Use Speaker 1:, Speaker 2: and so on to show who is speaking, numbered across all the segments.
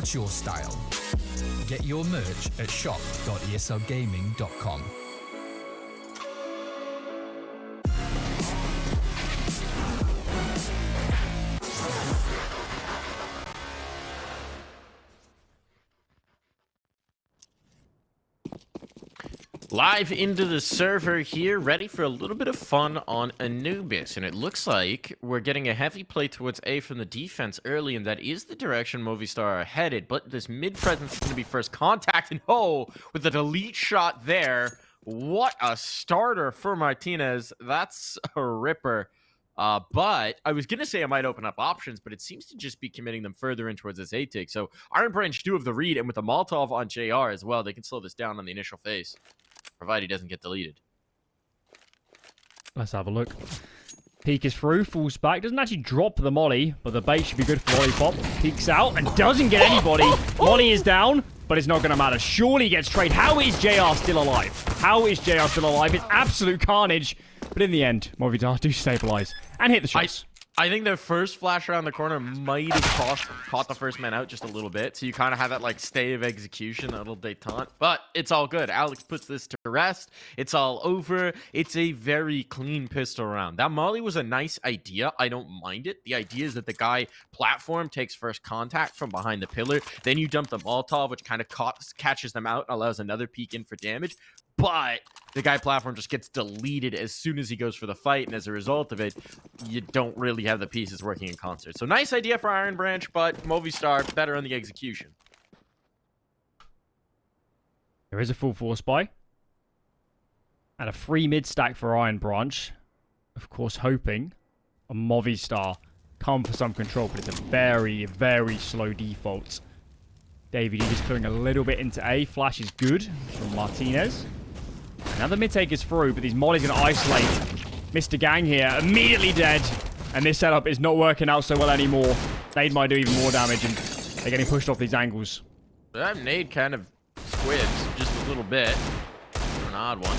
Speaker 1: What's your style? Get your merch at shop.eslgaming.com.
Speaker 2: Live into the server here, ready for a little bit of fun on Anubis. And it looks like we're getting a heavy play towards A from the defense early, and that is the direction Movistar are headed. But this mid presence is going to be first contact, and oh, with a delete shot there. What a starter for Martinez. That's a ripper. But I was going to say I might open up options, but it seems to just be committing them further in towards this A take. So Iron Branch do have the read, and with the Molotov on JR as well, they can slow this down on the initial phase, provided he doesn't get deleted.
Speaker 3: Let's have a look. Peek is through, falls back. Doesn't actually drop the molly, but the bait should be good for Lollipop. Peeks out and doesn't get anybody. Molly is down, but it's not going to matter. Surely gets trade. How is JR still alive? How is JR still alive? It's absolute carnage. But in the end, Movistar do stabilize and hit the shots.
Speaker 2: I think their first flash around the corner might have caught the first man out just a little bit. So you kind of have that like stay of execution, that little detente. But it's all good. Alex puts this to rest. It's all over. It's a very clean pistol round. That molly was a nice idea. I don't mind it. The idea is that the guy platform takes first contact from behind the pillar. Then you dump the Molotov, which kind of catches them out and allows another peek in for damage. But the guy platform just gets deleted as soon as he goes for the fight, and as a result of it, you don't really have the pieces working in concert. So nice idea for Iron Branch, but Movistar better on the execution.
Speaker 3: There is a full force buy. And a free mid stack for Iron Branch. Of course, hoping a Movistar come for some control, but it's a very, very slow default. David E just clearing a little bit into A. Flash is good from Martinez. Now the mid take is through, but these mollies going to isolate Mr. Gang here. Immediately dead. And this setup is not working out so well anymore. Nade might do even more damage, and they're getting pushed off these angles.
Speaker 2: That nade kind of squibs just a little bit. An odd one.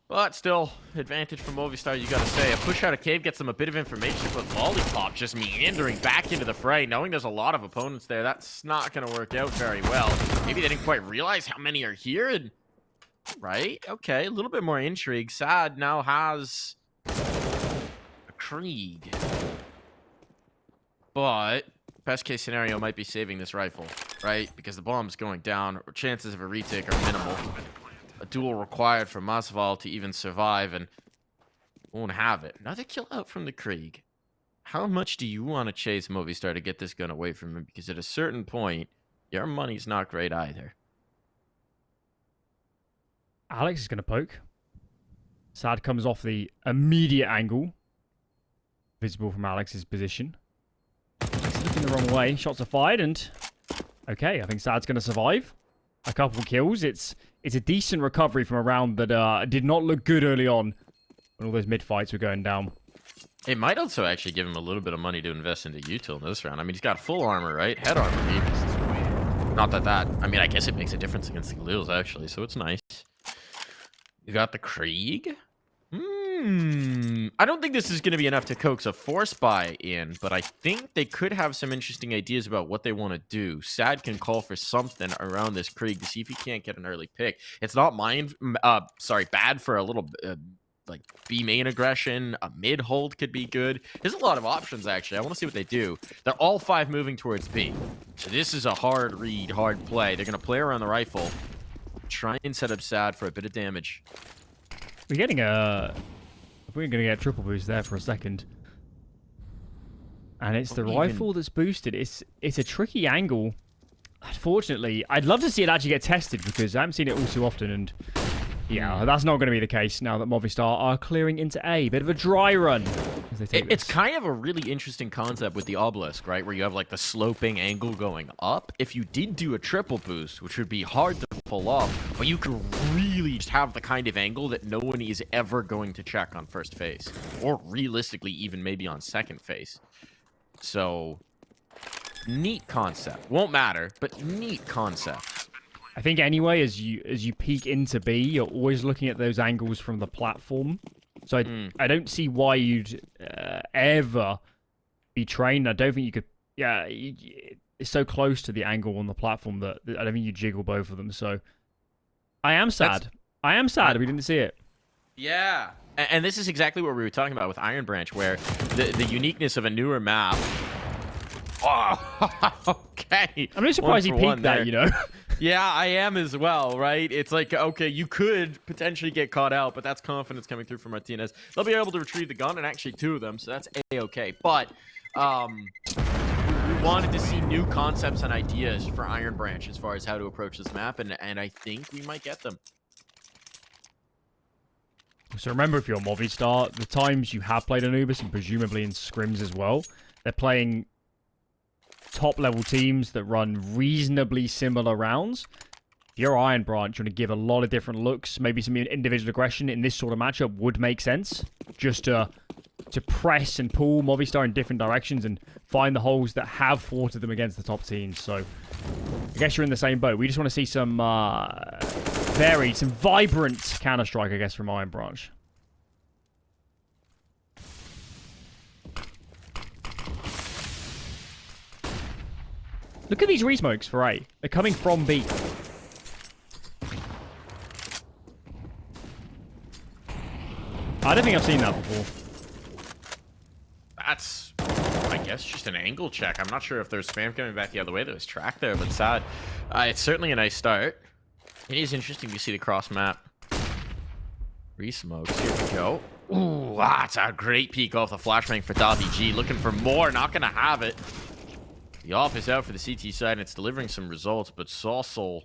Speaker 2: But still, advantage for Movistar, you gotta say. A push out of cave gets them a bit of information, but Lollipop just meandering back into the fray, knowing there's a lot of opponents there. That's not gonna work out very well. Maybe they didn't quite realize how many are here, and right? Okay, a little bit more intrigue. Sad now has a Krieg. But best case scenario might be saving this rifle, right? Because the bomb's going down, or chances of a retake are minimal. A duel required for MaSvAl to even survive, and won't have it. Another kill out from the Krieg. How much do you want to chase Movistar to get this gun away from him? Because at a certain point, your money's not great either.
Speaker 3: Alex is going to poke. Sad comes off the immediate angle. Visible from Alex's position. He's looking the wrong way. Shots are fired, and okay, I think Sad's going to survive. A couple kills. It's a decent recovery from a round that did not look good early on when all those mid-fights were going down.
Speaker 2: It might also actually give him a little bit of money to invest into util in this round. I mean, he's got full armor, right? Head armor, even. Not that... I mean, I guess it makes a difference against the Galils, actually, so it's nice. You got the Krieg. I don't think this is going to be enough to coax a force buy in, but I think they could have some interesting ideas about what they want to do. Sad can call for something around this Krieg to see if he can't get an early pick. It's not bad for a little like B main aggression. A mid hold could be good. There's a lot of options, actually. I want to see what they do. They're all 5 moving towards B. So this is a hard read, hard play. They're going to play around the rifle. Try and set up Sad for a bit of damage.
Speaker 3: We're getting a... We're going to get a triple boost there for a second. And it's the rifle that's boosted. It's a tricky angle. Unfortunately, I'd love to see it actually get tested because I haven't seen it all too often. And yeah, that's not going to be the case now that Movistar are clearing into A. Bit of a dry run.
Speaker 2: It's kind of a really interesting concept with the obelisk, right? Where you have like the sloping angle going up. If you did do a triple boost, which would be hard to pull off, but you could really just have the kind of angle that no one is ever going to check on first phase. Or realistically, even maybe on second phase. So, neat concept. Won't matter, but neat concept.
Speaker 3: I think anyway, as you peek into B, you're always looking at those angles from the platform. So I don't see why you'd ever be trained. I don't think you could... Yeah, it's so close to the angle on the platform that I don't think you jiggle both of them. So I am sad. I am sad we didn't see it.
Speaker 2: Yeah. And this is exactly what we were talking about with Iron Branch, where the uniqueness of a newer map. Oh, okay.
Speaker 3: I'm really surprised he peeked that, you know?
Speaker 2: Yeah, I am as well, right? It's like, okay, you could potentially get caught out, but that's confidence coming through from Martinez. They'll be able to retrieve the gun, and actually 2 of them, so that's A-okay. But we wanted to see new concepts and ideas for Iron Branch as far as how to approach this map, and I think we might get them.
Speaker 3: So remember, if you're Movistar, the times you have played Anubis, and presumably in scrims as well, they're playing top-level teams that run reasonably similar rounds. If you're Iron Branch, you want to give a lot of different looks. Maybe some individual aggression in this sort of matchup would make sense. Just to press and pull Movistar in different directions and find the holes that have thwarted them against the top teams. So I guess you're in the same boat. We just want to see some varied, some vibrant Counter-Strike, I guess, from Iron Branch. Look at these resmokes for A. They're coming from B. I don't think I've seen that before.
Speaker 2: That's, I guess, just an angle check. I'm not sure if there's spam coming back the other way. There was track there, but sad. It's certainly a nice start. It is interesting to see the cross map. Resmokes. Here we go. Ooh, that's a great peek off the flashbang for Davi G. Looking for more. Not going to have it. The off is out for the CT side, and it's delivering some results, but sausoL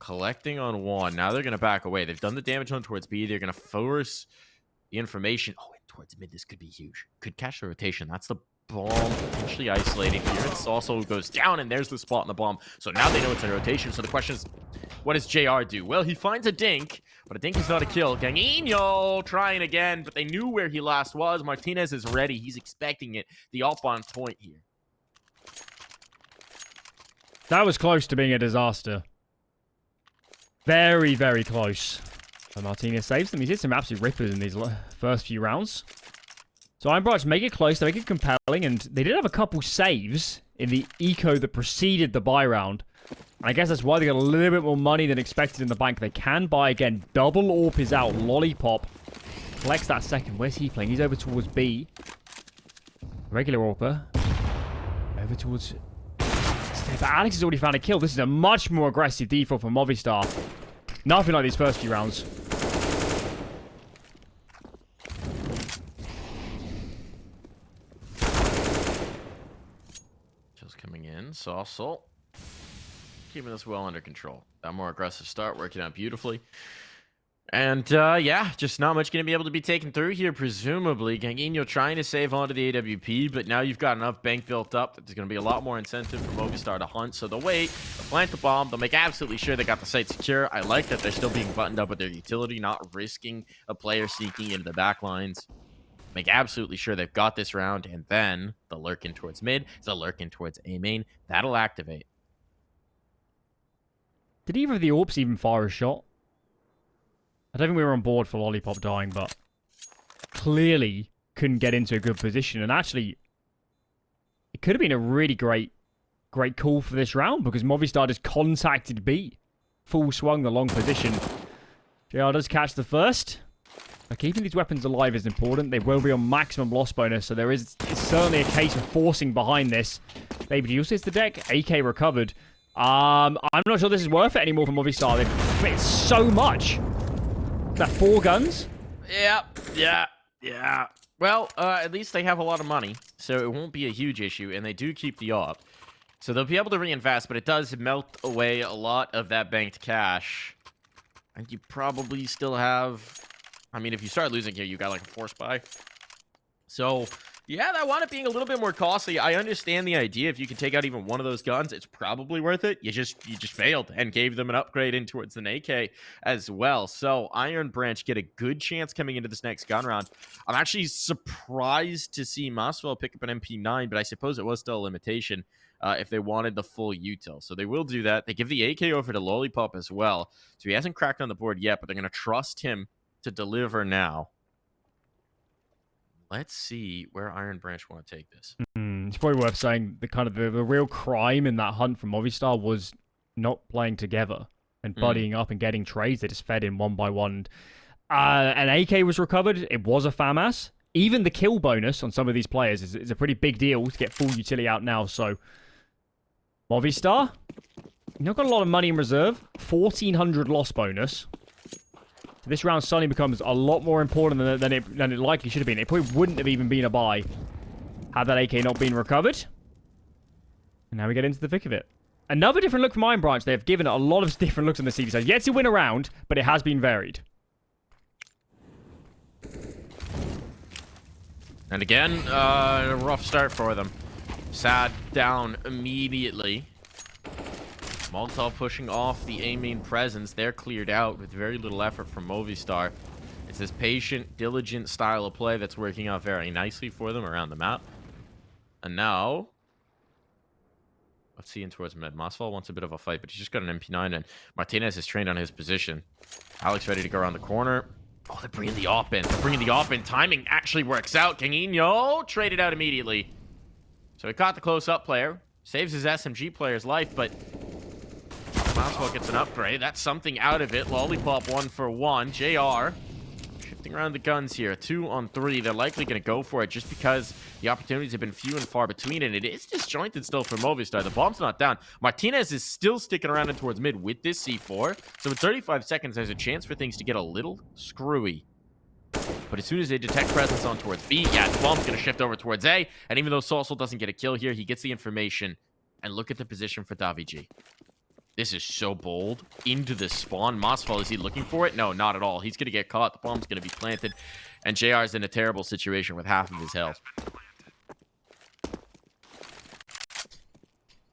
Speaker 2: collecting on 1. Now they're going to back away. They've done the damage on towards B. They're going to force the information. Oh, and towards mid, this could be huge. Could catch the rotation. That's the bomb potentially isolating here. And sausoL goes down, and there's the spot in the bomb. So now they know it's a rotation. So the question is, what does JR do? Well, he finds a dink, but a dink is not a kill. Gangino trying again, but they knew where he last was. Martinez is ready. He's expecting it. The op on point here.
Speaker 3: That was close to being a disaster. Very, very close. And Martinez saves them. He's hit some absolute rippers in these first few rounds. So Iron Branch make it close, they make it compelling, and they did have a couple saves in the eco that preceded the buy round. And I guess that's why they got a little bit more money than expected in the bank. They can buy again. Double AWP is out. Lollipop collects that second. Where's he playing? He's over towards B. Regular AWPer. Over towards... But Alex has already found a kill. This is a much more aggressive default for Movistar. Nothing like these first few rounds.
Speaker 2: Just coming in. sausoL keeping this well under control. That more aggressive start working out beautifully. And, yeah, just not much going to be able to be taken through here, presumably. Gangino trying to save onto the AWP, but now you've got enough bank built up that there's going to be a lot more incentive for Movistar to hunt. So they'll wait, they'll plant the bomb, they'll make absolutely sure they got the site secure. I like that they're still being buttoned up with their utility, not risking a player sneaking into the back lines. Make absolutely sure they've got this round, and then they'll lurk in towards mid, they'll lurk in towards A main. That'll activate.
Speaker 3: Did either of the AWPs even fire a shot? I don't think we were on board for Lollipop dying, but clearly couldn't get into a good position. And actually, it could have been a really great call for this round because Movistar just contacted B. Full swung the long position. JR does catch the first. But keeping these weapons alive is important. They will be on maximum loss bonus, so it's certainly a case of forcing behind this. David uses the deck. AK recovered. I'm not sure this is worth it anymore for Movistar. They've committed so much. That 4 guns?
Speaker 2: Yeah. Well, at least they have a lot of money, so it won't be a huge issue, and they do keep the op. So they'll be able to reinvest, but it does melt away a lot of that banked cash. And you probably still have... I mean, if you start losing here, you got like a force buy. So, yeah, that wound up being a little bit more costly. I understand the idea. If you can take out even one of those guns, it's probably worth it. You just failed and gave them an upgrade in towards an AK as well. So Iron Branch get a good chance coming into this next gun round. I'm actually surprised to see MaSvAl pick up an MP9, but I suppose it was still a limitation if they wanted the full util. So they will do that. They give the AK over to Lollipop as well. So he hasn't cracked on the board yet, but they're going to trust him to deliver now. Let's see where Iron Branch want to take this.
Speaker 3: It's probably worth saying the real crime in that hunt from Movistar was not playing together and buddying up and getting trades. They just fed in one by one. An AK was recovered. It was a FAMAS. Even the kill bonus on some of these players is a pretty big deal to get full utility out now. So, Movistar, you've not got a lot of money in reserve. 1,400 loss bonus. So this round suddenly becomes a lot more important than it likely should have been. It probably wouldn't have even been a buy had that AK not been recovered. And now we get into the thick of it. Another different look from Iron Branch. They have given it a lot of different looks on the CV side. Yet to win a round, but it has been varied.
Speaker 2: And again, a rough start for them. Sad down immediately. Molotov pushing off the A main presence. They're cleared out with very little effort from Movistar. It's this patient, diligent style of play that's working out very nicely for them around the map. And now, let's see in towards mid. MaSvAl wants a bit of a fight, but he's just got an MP9, and Martinez is trained on his position. Alex ready to go around the corner. Oh, they're bringing the op in. They're bringing the op in. Timing actually works out. Kinginho traded out immediately. So he caught the close-up player. Saves his SMG player's life, but MaSvAl gets an upgrade. That's something out of it. Lollipop 1 for 1. JR shifting around the guns here. 2 on 3. They're likely going to go for it just because the opportunities have been few and far between, and it is disjointed still for Movistar. The bomb's not down. Martinez is still sticking around in towards mid with this C4. So in 35 seconds, there's a chance for things to get a little screwy. But as soon as they detect presence on towards B, yeah, the bomb's going to shift over towards A. And even though sausoL doesn't get a kill here, he gets the information. And look at the position for Davigi. This is so bold. Into the spawn. MaSvAl, is he looking for it? No, not at all. He's going to get caught. The bomb's going to be planted. And JR is in a terrible situation with half of his health.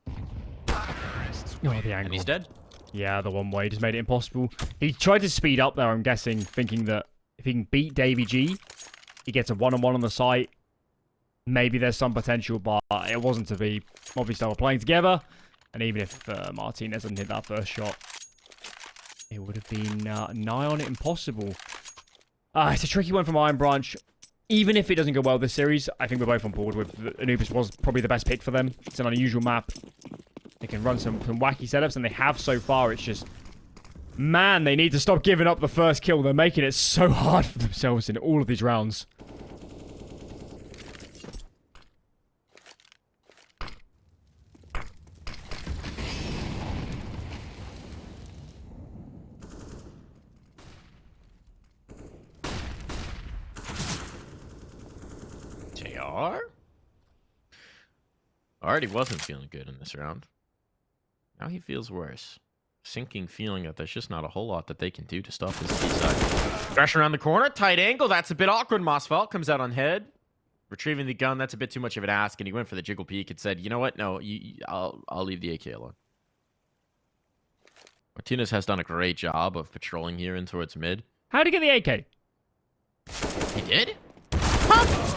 Speaker 3: Oh, the angle.
Speaker 2: And he's dead.
Speaker 3: Yeah, the one way just made it impossible. He tried to speed up there, I'm guessing, thinking that if he can beat Davy G, he gets a one-on-one on the site. Maybe there's some potential, but it wasn't to be. Movistar were playing together, and even if Martinez hadn't hit that first shot, it would have been nigh on it impossible. It's a tricky one from Iron Branch. Even if it doesn't go well this series, I think we're both on board with Anubis was probably the best pick for them. It's an unusual map. They can run some wacky setups, and they have so far. It's just, man, they need to stop giving up the first kill. They're making it so hard for themselves in all of these rounds.
Speaker 2: JR? Already wasn't feeling good in this round. Now he feels worse. Sinking feeling that there's just not a whole lot that they can do to stop this B side. Fresh around the corner, tight angle. That's a bit awkward. MaSvAl comes out on head. Retrieving the gun, that's a bit too much of an ask, and he went for the jiggle peek and said, you know what? No, I'll leave the AK alone. Martinez has done a great job of patrolling here in towards mid.
Speaker 3: How'd he get the AK?
Speaker 2: He did? Huh?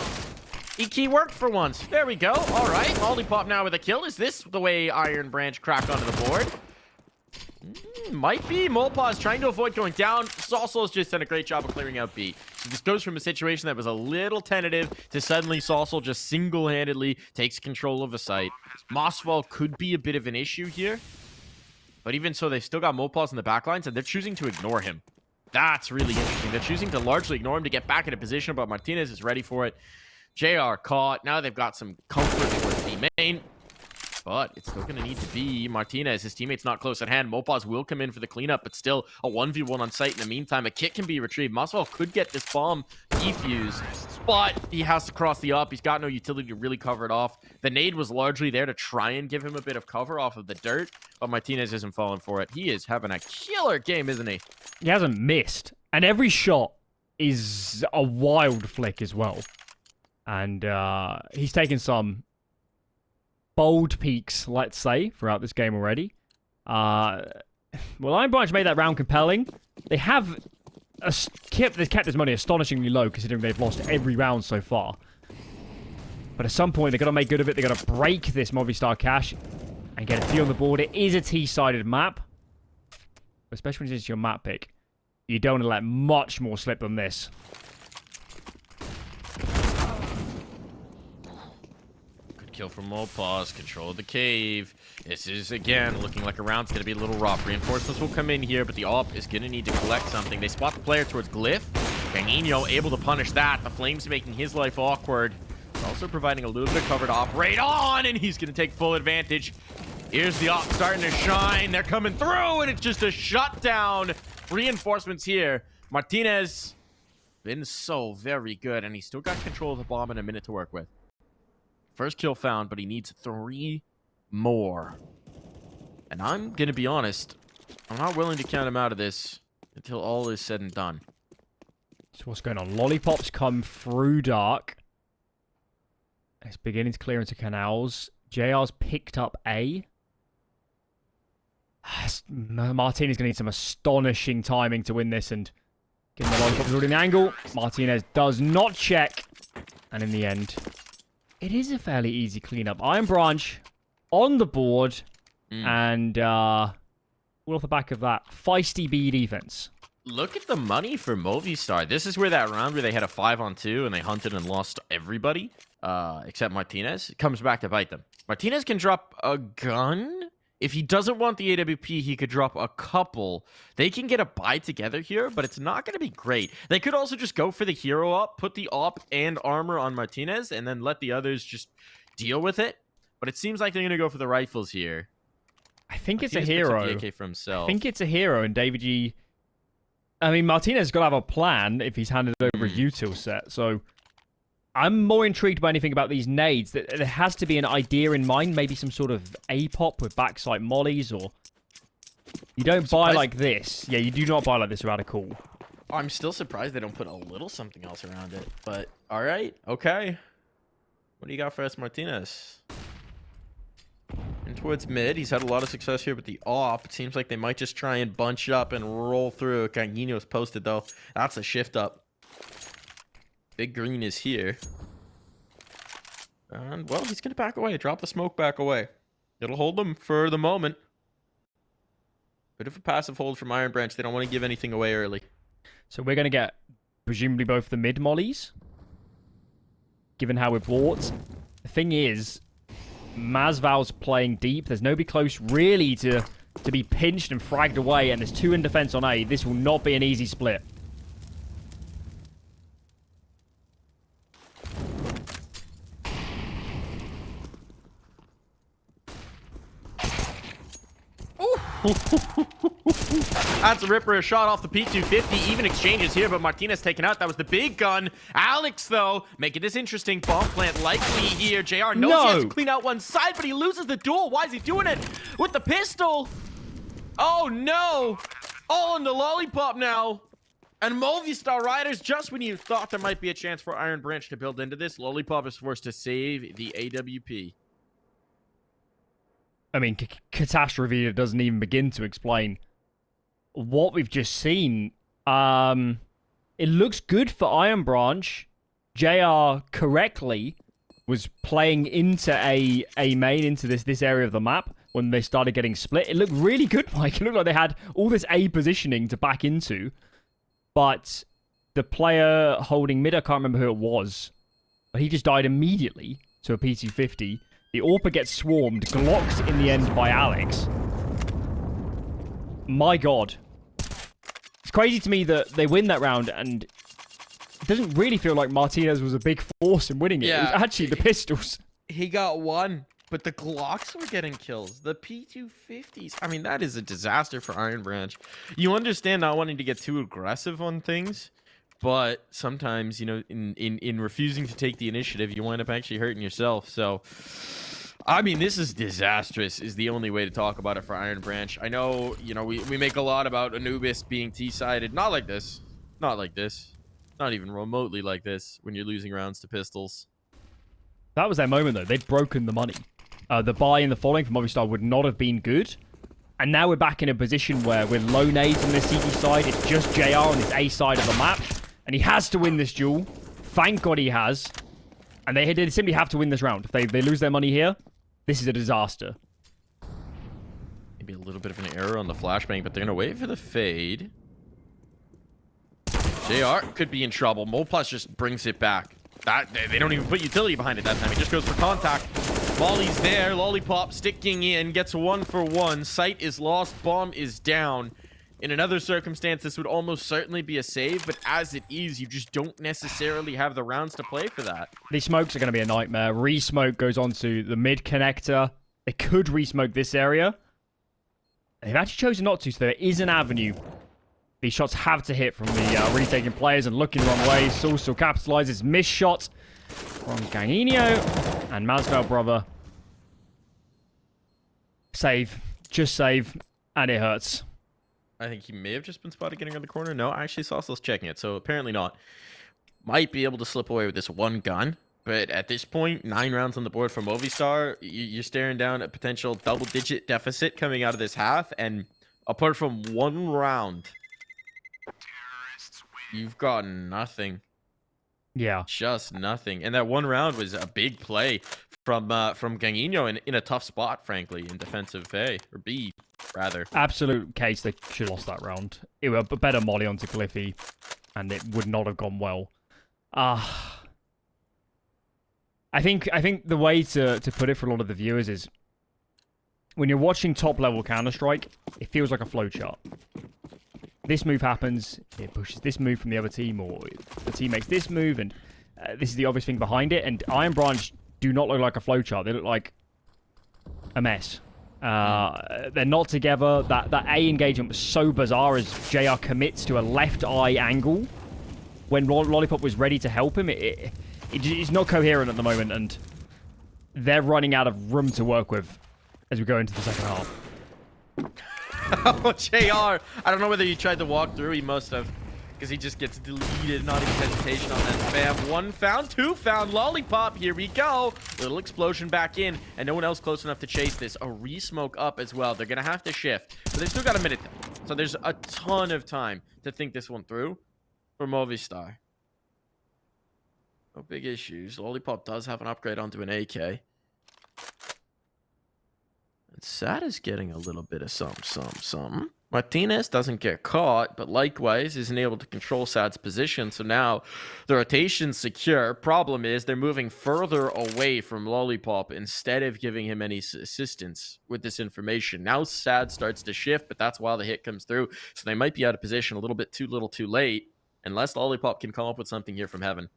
Speaker 2: E-key worked for once. There we go. All right. Lollipop now with a kill. Is this the way Iron Branch cracked onto the board? Might be. Molpaw's trying to avoid going down. sausoL's just done a great job of clearing out B. So this goes from a situation that was a little tentative to suddenly sausoL just single-handedly takes control of the site. MaSvAl could be a bit of an issue here. But even so, they've still got Molpaw's in the backlines, and they're choosing to ignore him. That's really interesting. They're choosing to largely ignore him to get back into position, but Martinez is ready for it. JR caught. Now they've got some comfort towards the main. But it's still going to need to be Martinez. His teammate's not close at hand. Molpaw's will come in for the cleanup, but still a 1v1 on site in the meantime. A kit can be retrieved. MaSvAl could get this bomb defused, but he has to cross the up. He's got no utility to really cover it off. The nade was largely there to try and give him a bit of cover off of the dirt, but Martinez isn't falling for it. He is having a killer game, isn't he?
Speaker 3: He hasn't missed. And every shot is a wild flick as well. And he's taken some bold peaks, let's say, throughout this game already. Well, Iron Branch made that round compelling. They have kept this money astonishingly low, considering they've lost every round so far. But at some point, they've got to make good of it. They've got to break this Movistar cash and get a few on the board. It is a T-sided map, especially when it's your map pick. You don't want to let much more slip than this.
Speaker 2: kill from MaSvAl, control of the cave. This is, again, looking like a round's going to be a little rough. Reinforcements will come in here, but the AWP is going to need to collect something. They spot the player towards Glyph. Gangino able to punish that. The Flames making his life awkward. But also providing a little bit of cover to operate on, and he's going to take full advantage. Here's the AWP starting to shine. They're coming through, and it's just a shutdown. Reinforcements here. Martinez been so very good, and he's still got control of the bomb and a minute to work with. First kill found, but he needs 3 more. And I'm going to be honest, I'm not willing to count him out of this until all is said and done.
Speaker 3: So what's going on? Lollipops come through dark. It's beginning to clear into canals. JR's picked up A. Martinez is going to need some astonishing timing to win this, and getting the lollipops already in the angle. Martinez does not check. And in the end, it is a fairly easy cleanup. Iron Branch on the board. And all off the back of that, feisty B defense.
Speaker 2: Look at the money for Movistar. This is where that round where they had a 5-on-2 and they hunted and lost everybody, except Martinez. It comes back to bite them. Martinez can drop a gun. If he doesn't want the AWP, he could drop a couple. They can get a buy together here, but it's not going to be great. They could also just go for the hero up, put the AWP and armor on Martinez, and then let the others just deal with it. But it seems like they're going to go for the rifles here.
Speaker 3: I think
Speaker 2: Martinez
Speaker 3: it's a hero.
Speaker 2: picks up the AK for himself.
Speaker 3: I think it's a hero, and David G. I mean, Martinez has got to have a plan if he's handed over a util set. So I'm more intrigued by anything about these nades. There has to be an idea in mind, maybe some sort of A-pop with backside mollies, or you don't buy like this. Yeah, you do not buy like this without a call.
Speaker 2: I'm still surprised they don't put a little something else around it. But all right, okay. What do you got for us, Martinez? And towards mid, he's had a lot of success here with the AWP. It seems like they might just try and bunch up and roll through. Gangino's posted, though. That's a shift up. Big Green is here. And, well, he's going to back away. Drop the smoke back away. It'll hold them for the moment. Bit of a passive hold from Iron Branch. They don't want to give anything away early.
Speaker 3: So we're going to get, presumably, both the mid mollies, given how we're bought. The thing is, MaSvAl's playing deep. There's nobody close really to be pinched and fragged away, and there's 2 in defense on A. This will not be an easy split.
Speaker 2: That's a ripper, a shot off the P250. Even exchanges here, but Martinez taken out. That was the big gun. Alex, though, making this interesting. Bomb plant likely here. JR knows he has to clean out one side, but he loses the duel. Why is he doing it? With the pistol. Oh, no. All in the lollipop now. And Movistar Riders, just when you thought there might be a chance for Iron Branch to build into this, Lollipop is forced to save the AWP.
Speaker 3: I mean, catastrophe doesn't even begin to explain what we've just seen. It looks good for Iron Branch. JR correctly was playing into a main, into this area of the map when they started getting split. It looked really good, Mike. It looked like they had all this A positioning to back into. But the player holding mid, I can't remember who it was, but he just died immediately to a P250. The AWPer gets swarmed, Glocked in the end by Alex. My God. It's crazy to me that they win that round, and it doesn't really feel like Martinez was a big force in winning it. Yeah, it was actually the pistols.
Speaker 2: He got one, but the Glocks were getting kills. The P250s. I mean, that is a disaster for Iron Branch. You understand not wanting to get too aggressive on things, but sometimes, you know, in refusing to take the initiative, you wind up actually hurting yourself. So, I mean, this is disastrous is the only way to talk about it for Iron Branch. I know, you know, we make a lot about Anubis being T-sided. Not like this. Not like this. Not even remotely like this when you're losing rounds to pistols.
Speaker 3: That was their moment, though. They'd broken the money. The buy and the following from Movistar would not have been good. And now we're back in a position where with low nades on the CT side, it's just JR on this A side of the map. And he has to win this duel. Thank God he has. And they simply have to win this round. If they lose their money here, this is a disaster.
Speaker 2: Maybe a little bit of an error on the flashbang, but they're going to wait for the fade. JR could be in trouble. MaSvAl just brings it back. They don't even put utility behind it that time. He just goes for contact. Molly's there. Lollipop sticking in. Gets 1 for 1. Sight is lost. Bomb is down. In another circumstance, this would almost certainly be a save, but as it is, you just don't necessarily have the rounds to play for that.
Speaker 3: These smokes are going to be a nightmare. Re-smoke goes onto the mid connector. They could re-smoke this area. They've actually chosen not to, so there is an avenue. These shots have to hit from the retaking players and looking the wrong way. sausoL capitalizes. Missed shot from Gangino and MaSvAl brother. Save. Just save. And it hurts.
Speaker 2: I think he may have just been spotted getting on the corner. No, actually, sausoL's checking it, so apparently not. Might be able to slip away with this one gun, but at this point, 9 rounds on the board for Movistar. You're staring down a potential double-digit deficit coming out of this half, and apart from 1 round, you've got nothing.
Speaker 3: Yeah.
Speaker 2: Just nothing. And that 1 round was a big play from Gangino in a tough spot, frankly, in defensive A, or B, rather.
Speaker 3: Absolute case they should have lost that round. It was a better molly onto Cliffy, and it would not have gone well. I think the way to put it for a lot of the viewers is, when you're watching top-level Counter-Strike, it feels like a flowchart. This move happens, it pushes this move from the other team, or the team makes this move, and this is the obvious thing behind it. And Iron Branch do not look like a flowchart. They look like a mess. They're not together. That A engagement was so bizarre as JR commits to a left eye angle when Lollipop was ready to help him. It's not coherent at the moment, and they're running out of room to work with as we go into the second half.
Speaker 2: Oh, JR. I don't know whether he tried to walk through. He must have, because he just gets deleted. Not even hesitation on that spam. 1 found, 2 found. Lollipop. Here we go. Little explosion back in, and no one else close enough to chase this. A re-smoke up as well. They're going to have to shift, but they still got a minute. So there's a ton of time to think this one through for Movistar. No big issues. Lollipop does have an upgrade onto an AK. Sad is getting a little bit of some. Martinez doesn't get caught, but likewise isn't able to control Sad's position. So now the rotation's secure. Problem is they're moving further away from Lollipop instead of giving him any assistance with this information. Now Sad starts to shift, but that's while the hit comes through. So they might be out of position a little bit too little too late, unless Lollipop can come up with something here from heaven.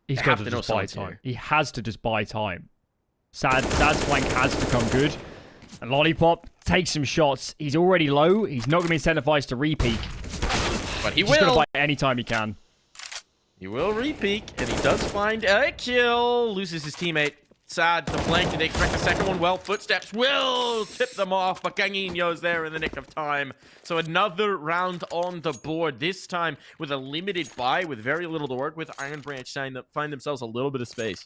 Speaker 3: He's got to just buy time. He has to just buy time. Sad's flank has to come good. And Lollipop takes some shots. He's already low. He's not going to be incentivized to re-peek.
Speaker 2: But he will.
Speaker 3: He's going to buy any time he can.
Speaker 2: He will re-peek, and he does find a kill. Loses his teammate. Sad to flank. Did they correct the second one? Well, footsteps will tip them off, but Gangino's there in the nick of time. So another round on the board, this time with a limited buy, with very little to work with. Iron Branch find themselves a little bit of space.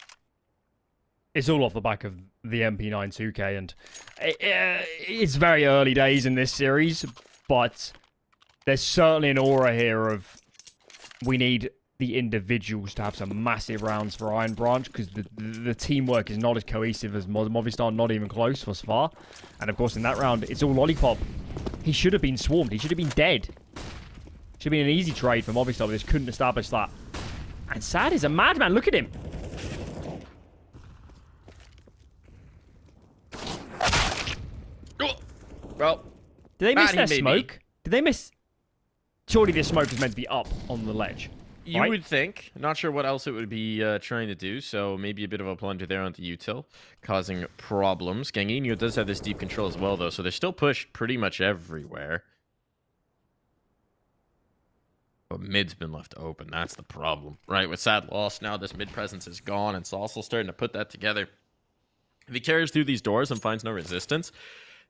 Speaker 3: It's all off the back of the MP9 2K, and it's very early days in this series, but there's certainly an aura here of we need the individuals to have some massive rounds for Iron Branch, because the teamwork is not as cohesive as Movistar, not even close thus far. And of course, in that round, it's all Lollipop. He should have been swarmed. He should have been dead. Should have been an easy trade for Movistar, but just couldn't establish that. And Sad is a madman. Look at him.
Speaker 2: Well,
Speaker 3: did they miss their smoke? Did they miss? Surely this smoke is meant to be up on the ledge.
Speaker 2: You would think. Not sure what else it would be trying to do, so maybe a bit of a plunger there onto util, causing problems. Gangino does have this deep control as well, though, so they're still pushed pretty much everywhere. But mid's been left open. That's the problem, right? With Sad lost, now this mid presence is gone, and sausoL starting to put that together. If he carries through these doors and finds no resistance,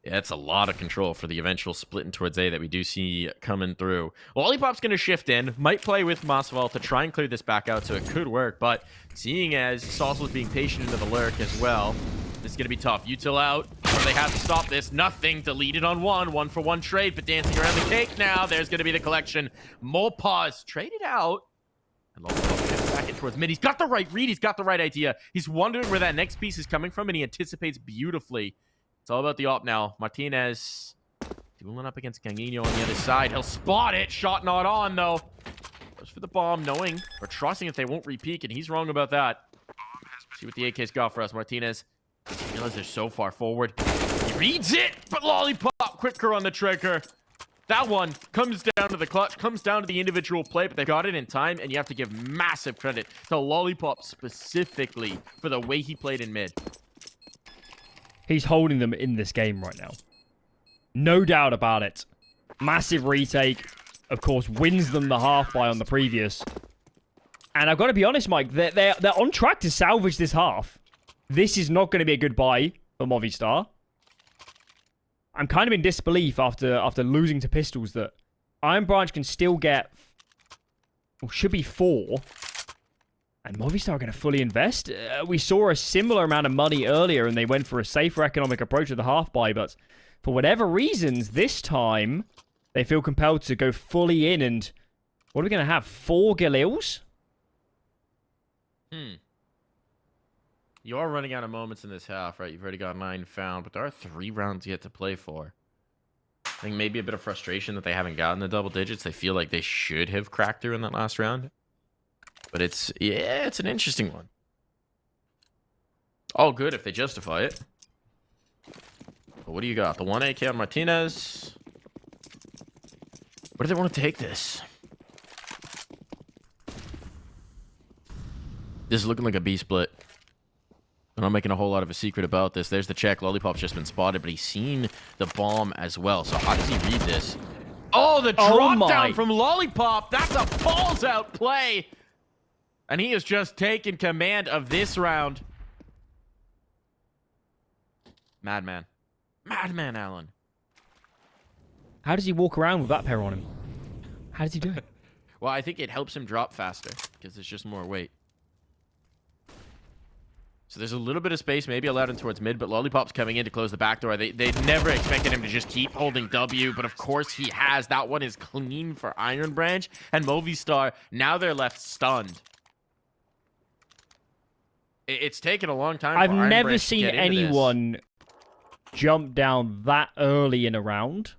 Speaker 2: yeah, it's a lot of control for the eventual splitting towards A that we do see coming through. Lollipop's going to shift in, might play with MaSvAl to try and clear this back out, so it could work. But seeing as sausoL's being patient into the lurk as well, this is going to be tough. Util out, or they have to stop this. Nothing, deleted on 1 for 1 trade, but dancing around the cake now. There's going to be the collection. More pause, traded out. And Lollipop gets back in towards mid. He's got the right read, he's got the right idea. He's wondering where that next piece is coming from, and he anticipates beautifully. It's all about the op now. Martinez dueling up against Gangino on the other side. He'll spot it. Shot not on, though. Goes for the bomb, knowing or trusting that they won't re-peek, and he's wrong about that. See what the AK's got for us. Martinez. I realize they're so far forward. He reads it, but Lollipop quicker on the trigger. That one comes down to the clutch, comes down to the individual play, but they got it in time, and you have to give massive credit to Lollipop specifically for the way he played in mid.
Speaker 3: He's holding them in this game right now. No doubt about it. Massive retake. Of course, wins them the half buy on the previous. And I've got to be honest, Mike, they're on track to salvage this half. This is not going to be a good buy for Movistar. I'm kind of in disbelief after losing to Pistols that Iron Branch can still get, well, should be 4. And Movistar are going to fully invest. We saw a similar amount of money earlier and they went for a safer economic approach with the half buy, but for whatever reasons, this time they feel compelled to go fully in. And what are we going to have? 4 Galils?
Speaker 2: You are running out of moments in this half, right? You've already got 9 found, but there are 3 rounds yet to play for. I think maybe a bit of frustration that they haven't gotten the double digits. They feel like they should have cracked through in that last round. But it's an interesting one. All good if they justify it. But what do you got? The 1 AK on Martinez. Where do they want to take this? This is looking like a B split. I'm not making a whole lot of a secret about this. There's the check. Lollipop's just been spotted, but he's seen the bomb as well. So how does he read this? Oh, the drop down from Lollipop. That's a balls out play. And he has just taken command of this round. Madman. Madman, Allen.
Speaker 3: How does he walk around with that pair on him? How does he do it?
Speaker 2: Well, I think it helps him drop faster because there's just more weight. So there's a little bit of space, maybe allowed him towards mid, but Lollipop's coming in to close the back door. They never expected him to just keep holding W, but of course he has. That one is clean for Iron Branch, and Movistar, now they're left stunned. It's taken a long time for Iron
Speaker 3: I've never
Speaker 2: Branch to
Speaker 3: seen
Speaker 2: get into
Speaker 3: anyone jump down that early in a round.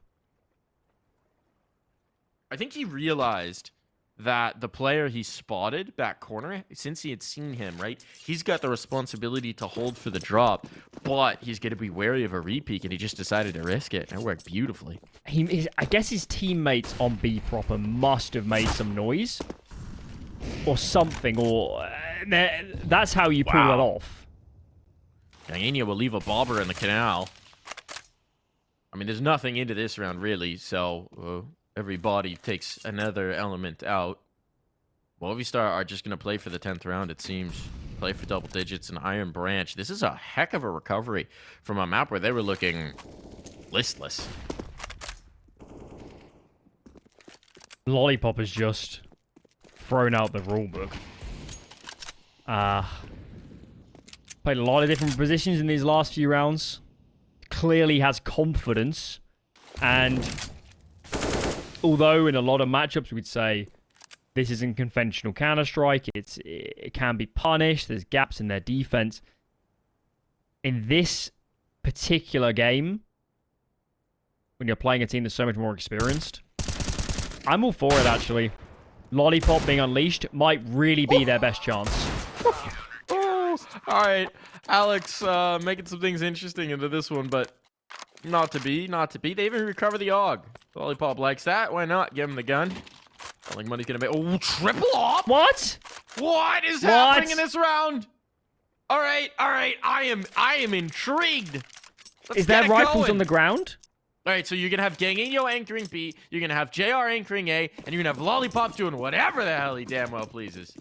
Speaker 2: I think he realized that the player he spotted back corner, since he had seen him, right, he's got the responsibility to hold for the drop, but he's going to be wary of a repeat, and he just decided to risk it, and it worked beautifully.
Speaker 3: I guess his teammates on B proper must have made some noise or something, or that's how you pull that off.
Speaker 2: Gangenia will leave a bobber in the canal. I mean, there's nothing into this round, really, so everybody takes another element out. Movistar are just going to play for the 10th round, it seems. Play for double digits and Iron Branch. This is a heck of a recovery from a map where they were looking listless.
Speaker 3: Lollipop has just thrown out the rulebook. Played a lot of different positions in these last few rounds. Clearly has confidence. And although in a lot of matchups we'd say this isn't conventional Counter-Strike, it can be punished, there's gaps in their defense. In this particular game, when you're playing a team that's so much more experienced, I'm all for it, actually. Lollipop being unleashed might really be their best chance.
Speaker 2: Oh, all right. Alex making some things interesting into this one, but not to be. They even recover the AUG. Lollipop likes that. Why not? Give him the gun. I think money's going to be... Oh, triple op!
Speaker 3: What?
Speaker 2: What is happening in this round? All right. I am intrigued.
Speaker 3: Is there rifles on the ground?
Speaker 2: All right, so you're going to have Ganginho anchoring B, you're going to have JR anchoring A, and you're going to have Lollipop doing whatever the hell he damn well pleases.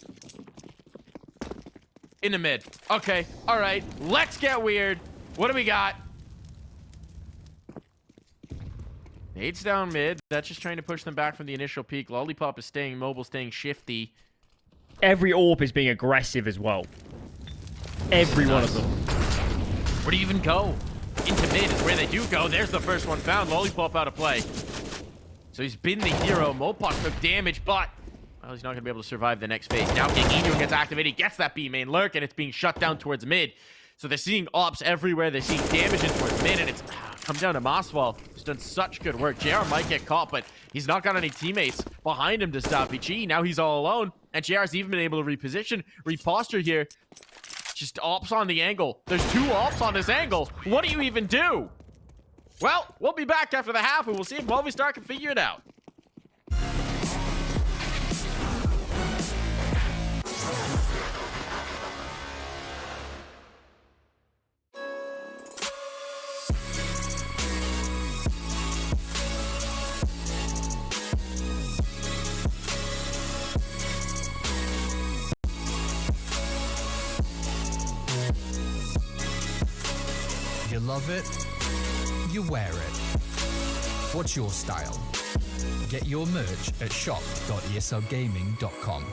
Speaker 2: In the mid. Okay, all right, let's get weird. What do we got? Nade's down mid. That's just trying to push them back from the initial peak. Lollipop is staying mobile, staying shifty.
Speaker 3: Every AWP is being aggressive as well. Every one of them.
Speaker 2: Where do you even go? Into mid is where they do go. There's the first one found. Lollipop out of play. So he's been the hero. Mopok took damage, but well, he's not going to be able to survive the next phase. Now Ganginho gets activated. He gets that B main lurk, and it's being shut down towards mid. So they're seeing ops everywhere. They're seeing damage in towards mid, and it's come down to MaSvAl, who's done such good work. JR might get caught, but he's not got any teammates behind him to stop EG. Now he's all alone, and JR's even been able to reposition, reposture here. Just ops on the angle. There's 2 ops on this angle. What do you even do? Well, we'll be back after the half, and we'll see if Movistar can figure it out.
Speaker 1: You love it, you wear it. What's your style? Get your merch at shop.eslgaming.com.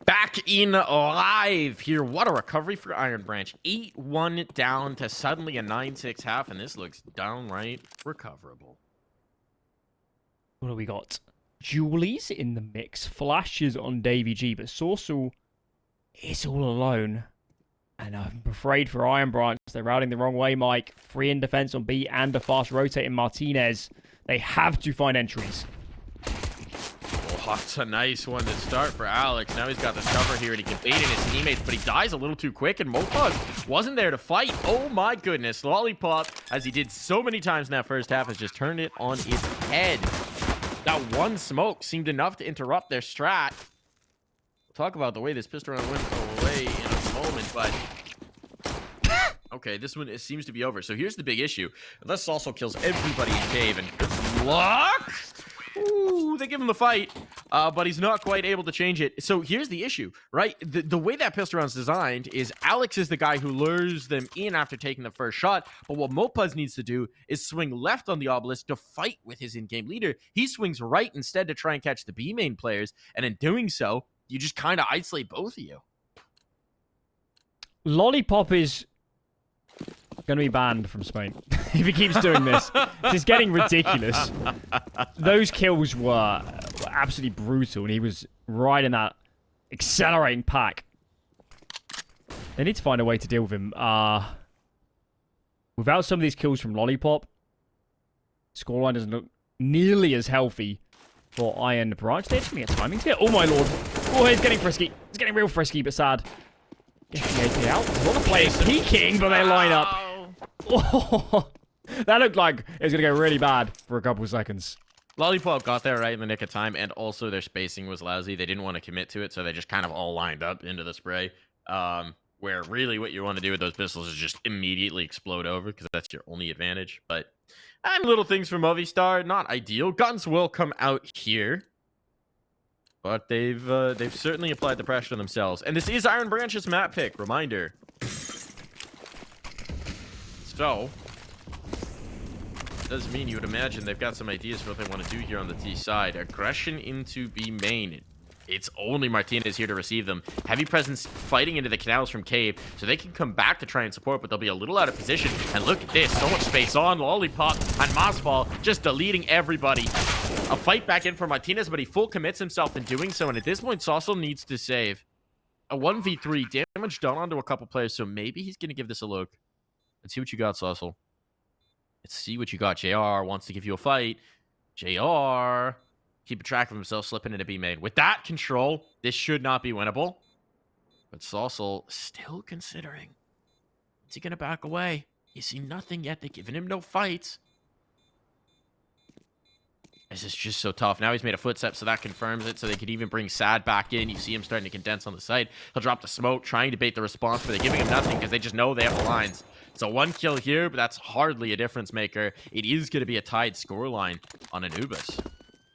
Speaker 2: Back in live here. What a recovery for Iron Branch. 8-1 down to suddenly a 9-6 half, and this looks downright recoverable.
Speaker 3: What do we got? Julies in the mix. Flashes on Davy G, but sausoL is all alone. And I'm afraid for Iron Branch, they're routing the wrong way, Mike. Free in defense on B and a fast rotating Martinez. They have to find entries.
Speaker 2: Oh, that's a nice one to start for Alex. Now he's got the cover here, and he can bait in his teammates, but he dies a little too quick, and MaSvAl wasn't there to fight. Oh my goodness. Lollipop, as he did so many times in that first half, has just turned it on its head. That one smoke seemed enough to interrupt their strat. We'll talk about the way this pistol round went away in a moment, but... okay, this one it seems to be over. So here's the big issue. Unless sausoL kills everybody in cave, and good luck! Ooh, they give him the fight. but he's not quite able to change it. So here's the issue, right? The way that pistol round's designed is Alex is the guy who lures them in after taking the first shot, but what Mopaz needs to do is swing left on the obelisk to fight with his in-game leader. He swings right instead to try and catch the B main players, and in doing so, you just kind of isolate both of you.
Speaker 3: Lollipop is going to be banned from Spain if he keeps doing this. It's getting ridiculous. Those kills were absolutely brutal, and he was right in that accelerating pack. They need to find a way to deal with him. Without some of these kills from Lollipop, scoreline doesn't look nearly as healthy for Iron Branch. They're just going to get timing to it. Oh my lord. Oh, he's getting frisky. He's getting real frisky, but sad. Getting the AP out. A lot of players peeking, but they line up. Oh, that looked like it was going to go really bad for a couple of seconds.
Speaker 2: Lollipop got there right in the nick of time, and also their spacing was lousy. They didn't want to commit to it, so they just kind of all lined up into the spray. Where really what you want to do with those pistols is just immediately explode over, because that's your only advantage. But little things from Movistar, not ideal. Guns will come out here, but they've certainly applied the pressure on themselves. And this is Iron Branch's map pick. Reminder. So, does mean you would imagine they've got some ideas for what they want to do here on the T side. Aggression into B main. It's only Martinez here to receive them. Heavy presence fighting into the canals from Cave, so they can come back to try and support, but they'll be a little out of position. And look at this, so much space on Lollipop and MaSvAl just deleting everybody. A fight back in for Martinez, but he full commits himself in doing so, and at this point, sausoL needs to save. A 1v3, damage done onto a couple players, so maybe he's going to give this a look. Let's see what you got, sausoL. Let's see what you got. JR wants to give you a fight. JR... keep a track of himself slipping into B main. With that control, this should not be winnable. But sausoL still considering. Is he going to back away? You see nothing yet. They're giving him no fights. This is just so tough. Now he's made a footstep, so that confirms it. So they could even bring Sad back in. You see him starting to condense on the side. He'll drop the smoke, trying to bait the response, but they're giving him nothing because they just know they have the lines. So one kill here, but that's hardly a difference maker. It is going to be a tied scoreline on Anubis.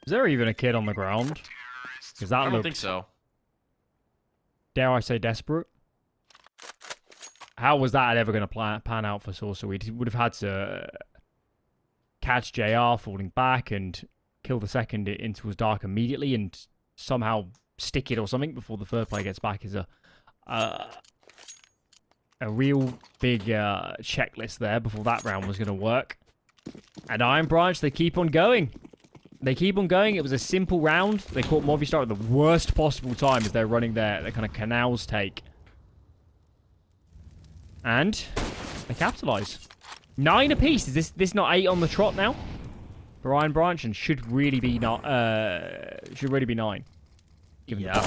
Speaker 3: Is there even a kid on the ground? Because that
Speaker 2: I don't think so.
Speaker 3: Dare I say desperate? How was that ever going to pan out for sausoL? He would have had to catch JR falling back and kill the second into his dark immediately and somehow stick it or something before the third player gets back is a real big checklist there before that round was going to work. And Iron Branch, they keep on going. They keep on going. It was a simple round. They caught Movistar at the worst possible time as they're running their kind of canals take. And they capitalize. 9 apiece. Is this not 8 on the trot now for Iron Branch? And should really be not. Should really be 9.
Speaker 2: Yeah.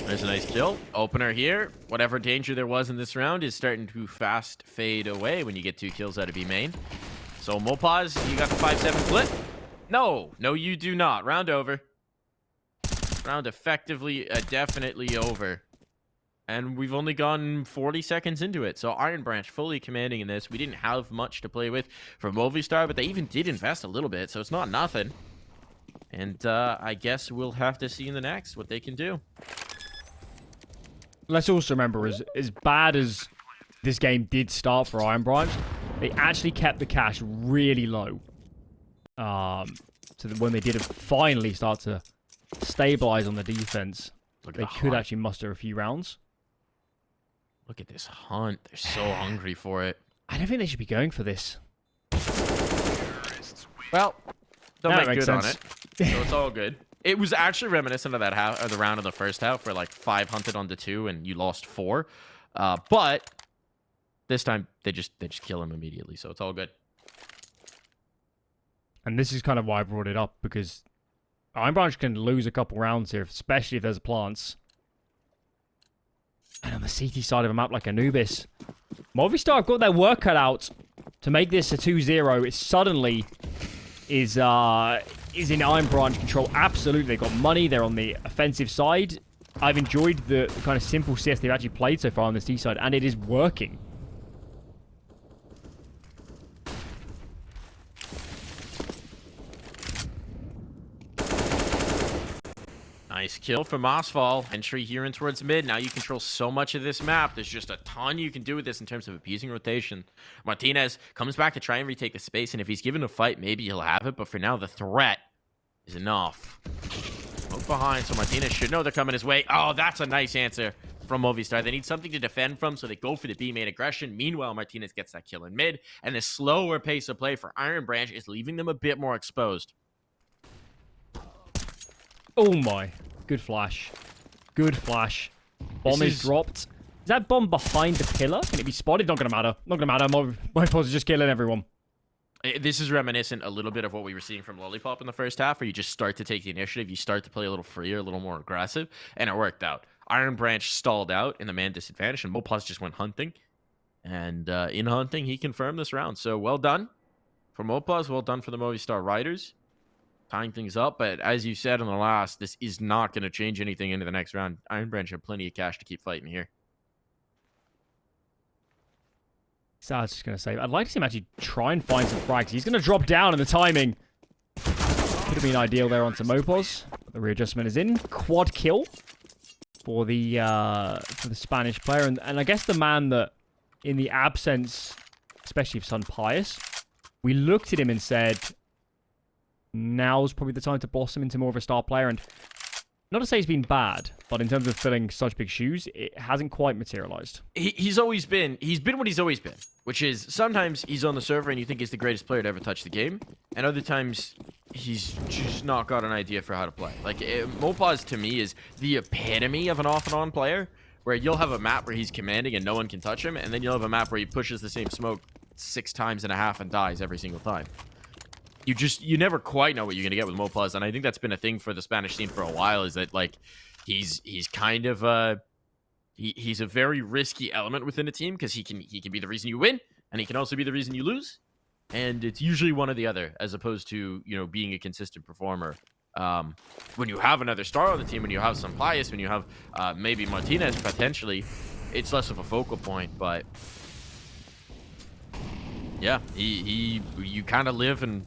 Speaker 2: There's a nice kill. Opener here. Whatever danger there was in this round is starting to fast fade away when you get 2 kills out of B main. So Mopaz, you got the 5-7 flip? No, you do not. Round over. Round effectively, definitely over. And we've only gone 40 seconds into it. So Iron Branch fully commanding in this. We didn't have much to play with for Movistar, but they even did invest a little bit. So it's not nothing. And I guess we'll have to see in the next what they can do.
Speaker 3: Let's also remember, as bad as this game did start for Iron Branch, they actually kept the cash really low. So that when they did finally start to stabilize on the defense, they could actually muster a few rounds.
Speaker 2: Look at this hunt. They're so hungry for it.
Speaker 3: I don't think they should be going for this.
Speaker 2: Well, they'll make good on
Speaker 3: sense.
Speaker 2: it. So it's all good. It was actually reminiscent of that half, or the round in the first half where like 5 hunted onto 2 and you lost 4. But this time they just kill him immediately, so it's all good.
Speaker 3: And this is kind of why I brought it up, because Iron Branch can lose a couple rounds here, especially if there's plants. And on the CT side of a map like Anubis, Movistar have got their work cut out to make this a 2-0. It suddenly is in Iron Branch control. Absolutely, they've got money. They're on the offensive side. I've enjoyed the kind of simple CS they've actually played so far on this T side, and it is working.
Speaker 2: Nice kill for MaSvAl. Entry here in towards mid. Now you control so much of this map. There's just a ton you can do with this in terms of appeasing rotation. Martinez comes back to try and retake the space, and if he's given a fight, maybe he'll have it. But for now, the threat is enough. Look behind, so Martinez should know they're coming his way. Oh, that's a nice answer from Movistar. They need something to defend from, so they go for the B main aggression. Meanwhile, Martinez gets that kill in mid, and the slower pace of play for Iron Branch is leaving them a bit more exposed.
Speaker 3: Oh my. Good flash. Good flash. Bomb is dropped. Is that bomb behind the pillar? Can it be spotted? Not gonna matter. Not gonna matter. My pause is just killing everyone.
Speaker 2: This is reminiscent a little bit of what we were seeing from Lollipop in the first half, where you just start to take the initiative. You start to play a little freer, a little more aggressive, and it worked out. Iron Branch stalled out in the man disadvantage, and MoPause just went hunting. And in hunting, he confirmed this round. So well done for MoPause. Well done for the Movistar Riders. Tying things up, but as you said in the last, this is not going to change anything into the next round. Iron Branch have plenty of cash to keep fighting here.
Speaker 3: So I was just going to say, I'd like to see him actually try and find some frags. He's going to drop down in the timing. Could have been ideal there onto Mopos. The readjustment is in. Quad kill for the Spanish player. And I guess the man that, in the absence, especially of Sun Pius, we looked at him and said, now's probably the time to blossom into more of a star player. And not to say he's been bad, but in terms of filling such big shoes, it hasn't quite materialized.
Speaker 2: He's been what he's always been, which is sometimes he's on the server and you think he's the greatest player to ever touch the game, and other times he's just not got an idea for how to play. Like, Mopaz to me is the epitome of an off and on player, where you'll have a map where he's commanding and no one can touch him, and then you'll have a map where he pushes the same smoke 6 times and a half and dies every single time. You never quite know what you're gonna get with Mopaz, and I think that's been a thing for the Spanish scene for a while. Is that, like, he's kind of he's a very risky element within a team, because he can be the reason you win, and he can also be the reason you lose, and it's usually one or the other, as opposed to, you know, being a consistent performer. When you have another star on the team, when you have some Pius, when you have maybe Martinez potentially, it's less of a focal point. But yeah, you kind of live and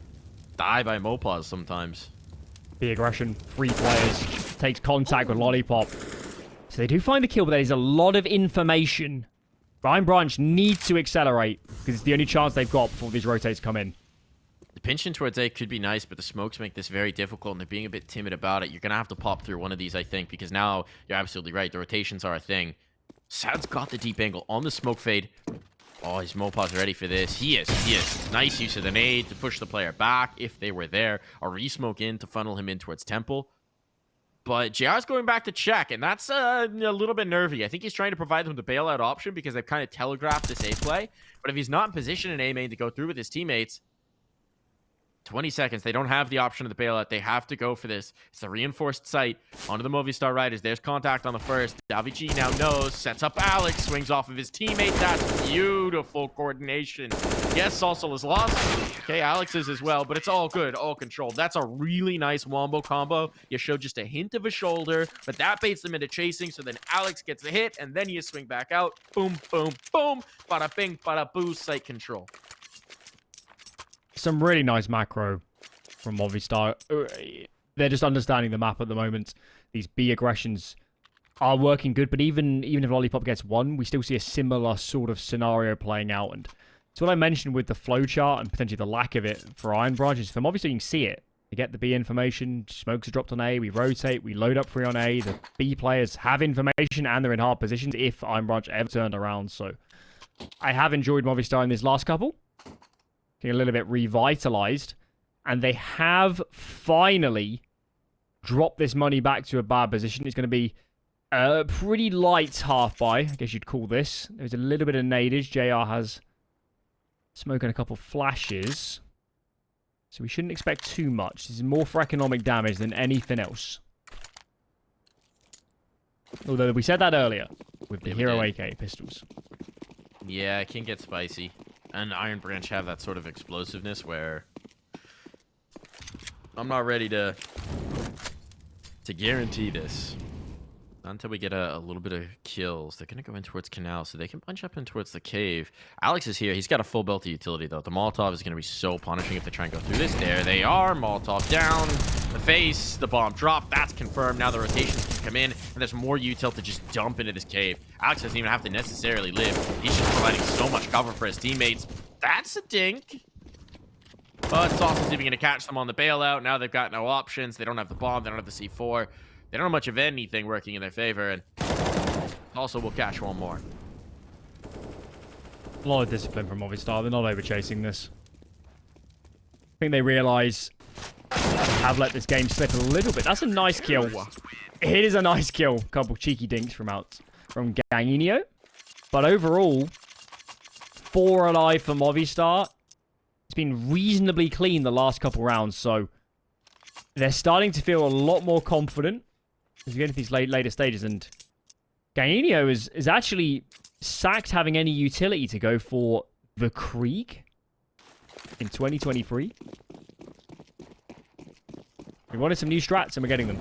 Speaker 2: die by Mopaz sometimes.
Speaker 3: The aggression, 3 players, takes contact with Lollipop. So they do find the kill, but there's a lot of information. Iron Branch need to accelerate, because it's the only chance they've got before these rotates come in.
Speaker 2: The pinch in towards A could be nice, but the smokes make this very difficult, and they're being a bit timid about it. You're going to have to pop through one of these, I think, because now you're absolutely right. The rotations are a thing. Sad's got the deep angle on the smoke fade. Oh, is Mopaz ready for this? He is. Nice use of the nade to push the player back if they were there. A re-smoke in to funnel him in towards Temple. But JR's going back to check, and that's a little bit nervy. I think he's trying to provide them the bailout option, because they've kind of telegraphed this A play. But if he's not in position in A main to go through with his teammates, 20 seconds. They don't have the option of the bailout. They have to go for this. It's a reinforced site onto the Movistar Riders. There's contact on the first. Daviji now knows. Sets up Alex. Swings off of his teammate. That's beautiful coordination. Yes, sausoL is lost. Okay, Alex is as well, but it's all good. All controlled. That's a really nice wombo combo. You show just a hint of a shoulder, but that baits them into chasing, so then Alex gets a hit, and then you swing back out. Boom, boom, boom. Bada bing, bada boo. Site control.
Speaker 3: Some really nice macro from Movistar. They're just understanding the map at the moment. These B aggressions are working good, but even if Lollipop gets one, we still see a similar sort of scenario playing out. And it's what I mentioned with the flowchart and potentially the lack of it for Iron Branches. From obviously you can see it. You get the B information, smokes are dropped on A, we rotate, we load up free on A. The B players have information and they're in hard positions if Iron Branch ever turned around. So I have enjoyed Movistar in this last couple. Getting a little bit revitalized, and they have finally dropped this money back to a bad position. It's going to be a pretty light half buy, I guess you'd call this. There's a little bit of nadage. JR has smoking a couple flashes, so we shouldn't expect too much. This is more for economic damage than anything else. Although we said that earlier with the Hero AK pistols.
Speaker 2: Yeah, it can get spicy. And Iron Branch have that sort of explosiveness where I'm not ready to guarantee this. Not until we get a little bit of kills. They're going to go in towards Canal, so they can punch up in towards the cave. Alex is here. He's got a full belt of utility, though. The Molotov is going to be so punishing if they try and go through this. There they are. Molotov down. the face, the bomb drop, that's confirmed. Now the rotations can come in, and there's more util to just dump into this cave. Alex doesn't even have to necessarily live. He's just providing so much cover for his teammates. That's a dink. But sausoL's even going to catch them on the bailout. Now they've got no options. They don't have the bomb. They don't have the C4. They don't have much of anything working in their favor. And also will catch one more.
Speaker 3: A lot of discipline from Movistar. They're not over-chasing this. I think they realize have let this game slip a little bit. That's a nice kill. It is a nice kill. Couple cheeky dinks from Ganginio. But overall, 4 alive for Movistar. It's been reasonably clean the last couple rounds, so they're starting to feel a lot more confident as we get into these later stages. And Ganginio is actually sacked having any utility to go for the Krieg in 2023. We wanted some new strats, and we're getting them.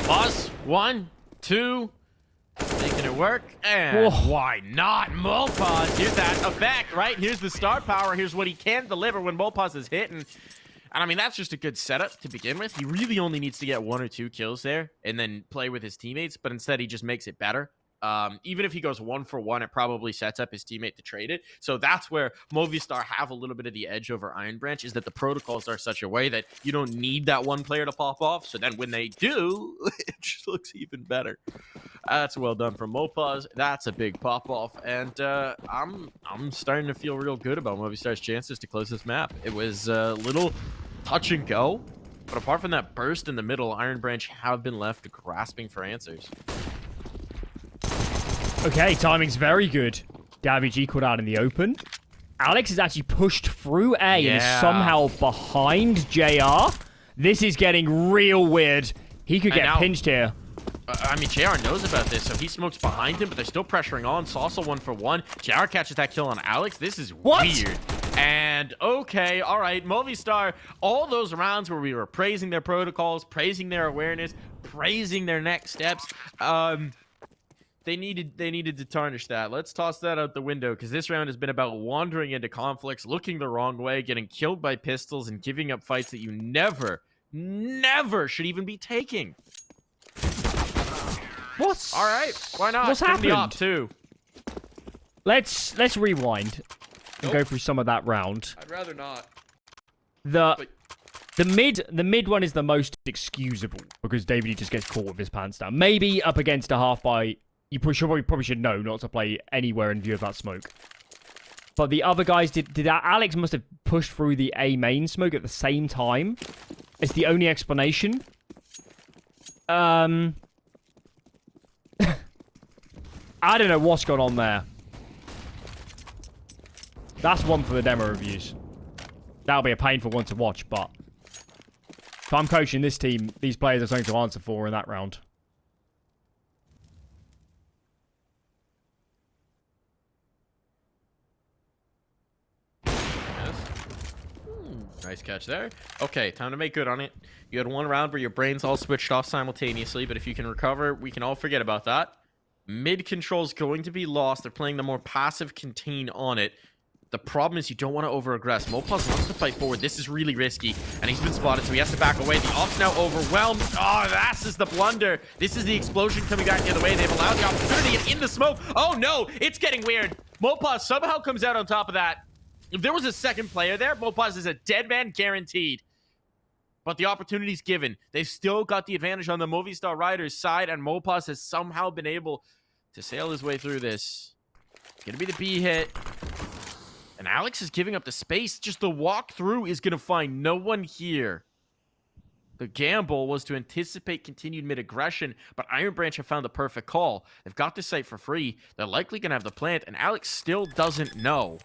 Speaker 2: Pause. 1, 2. Making it work. And why not? Molpaz. Here's that effect, right? Here's the star power. Here's what he can deliver when Molpaz is hitting. And I mean, that's just a good setup to begin with. He really only needs to get 1 or 2 kills there and then play with his teammates. But instead, he just makes it better. Even if he goes 1 for 1, it probably sets up his teammate to trade it. So that's where Movistar have a little bit of the edge over Iron Branch, is that the protocols are such a way that you don't need that one player to pop off. So then when they do, it just looks even better. That's well done from Mopaz. That's a big pop off, and I'm starting to feel real good about Movistar's chances to close this map. It was a little touch and go, but apart from that burst in the middle, Iron Branch have been left grasping for answers.
Speaker 3: Okay, timing's very good. Davy caught out in the open. Alex is actually pushed through A and is somehow behind JR. This is getting real weird. He could get pinched here.
Speaker 2: I mean, JR knows about this, so he smokes behind him, but they're still pressuring on. sausoL 1 for 1. JR catches that kill on Alex. This is weird. And, okay, all right, Movistar, all those rounds where we were praising their protocols, praising their awareness, praising their next steps, they needed to tarnish that. Let's toss that out the window, because this round has been about wandering into conflicts, looking the wrong way, getting killed by pistols, and giving up fights that you never should even be taking.
Speaker 3: What?
Speaker 2: All right, why not?
Speaker 3: What's happened?
Speaker 2: The op too.
Speaker 3: Let's rewind and go through some of that round.
Speaker 2: I'd rather not.
Speaker 3: The mid one is the most excusable because David just gets caught with his pants down. Maybe up against a half by you probably should know not to play anywhere in view of that smoke. But the other guys did Alex must have pushed through the A main smoke at the same time. It's the only explanation. I don't know what's going on there. That's one for the demo reviews. That'll be a painful one to watch, but if I'm coaching this team, these players are something to answer for in that round.
Speaker 2: Nice catch there. Okay, time to make good on it. You had one round where your brains all switched off simultaneously, but if you can recover, we can all forget about that. Mid control is going to be lost. They're playing the more passive contain on it. The problem is you don't want to over-aggress. Mopaz wants to fight forward. This is really risky, and he's been spotted, so he has to back away. The op's now overwhelmed. Oh, that's just the blunder. This is the explosion coming back the other way. They've allowed the opportunity in the smoke. Oh, no, it's getting weird. Mopaz somehow comes out on top of that. If there was a second player there, Mopaz is a dead man guaranteed. But the opportunity's given. They've still got the advantage on the Movistar Riders side, and Mopaz has somehow been able to sail his way through this. It's going to be the B hit. And Alex is giving up the space. Just the walk through is going to find no one here. The gamble was to anticipate continued mid-aggression, but Iron Branch have found the perfect call. They've got this site for free. They're likely going to have the plant, and Alex still doesn't know.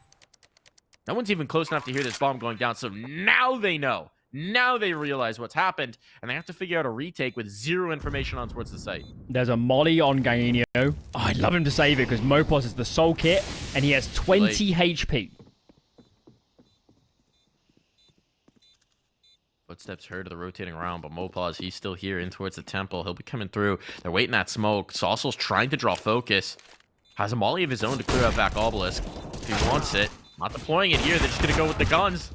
Speaker 2: No one's even close enough to hear this bomb going down, so now they know. Now they realize what's happened, and they have to figure out a retake with zero information on towards the site.
Speaker 3: There's a molly on Ganginio. Oh, I'd love him to save it because Mopaz is the soul kit, and he has 20 HP.
Speaker 2: Footsteps heard of the rotating around, but MaSvAl, he's still here in towards the temple. He'll be coming through. They're waiting that smoke. sausoL's trying to draw focus. Has a molly of his own to clear out back Obelisk if he wants it. Not deploying it here. They're just going to go with the guns.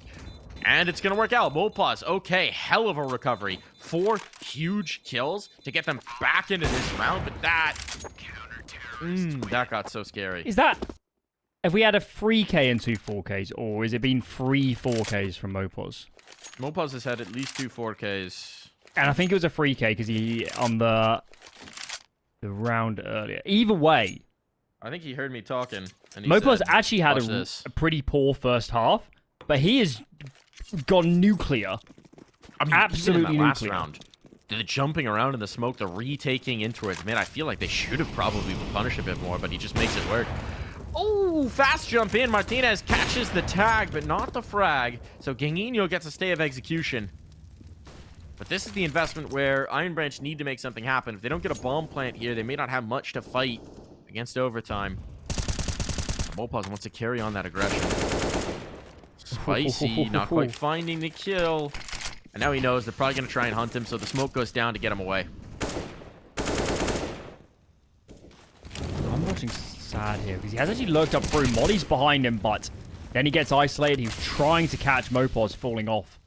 Speaker 2: And it's going to work out. MaSvAl, okay, hell of a recovery. 4 huge kills to get them back into this round, but that got so scary.
Speaker 3: Is that... Have we had a 3K and 2 4Ks, or has it been 3 4Ks from MaSvAl?
Speaker 2: MaSvAl has had at least 2 4Ks.
Speaker 3: And I think it was a 3K because he on the round earlier. Either way,
Speaker 2: I think he heard me talking. And he
Speaker 3: MaSvAl's
Speaker 2: said,
Speaker 3: actually had
Speaker 2: "Watch
Speaker 3: a
Speaker 2: this."
Speaker 3: pretty poor first half, but he has gone nuclear.
Speaker 2: I mean,
Speaker 3: Absolutely
Speaker 2: even in that last
Speaker 3: nuclear.
Speaker 2: round, the jumping around in the smoke, the retaking into it. Man, I feel like they should have probably been punished a bit more, but he just makes it work. Oh, fast jump in. Martinez catches the tag, but not the frag. So Ganginho gets a stay of execution. But this is the investment where Iron Branch need to make something happen. If they don't get a bomb plant here, they may not have much to fight against overtime. MaSvAl wants to carry on that aggression. Spicy, not quite finding the kill. And now he knows they're probably going to try and hunt him, so the smoke goes down to get him away.
Speaker 3: I'm watching sad here because he has actually lurked up through. Molly's behind him, but then he gets isolated. He's trying to catch MaSvAl falling off.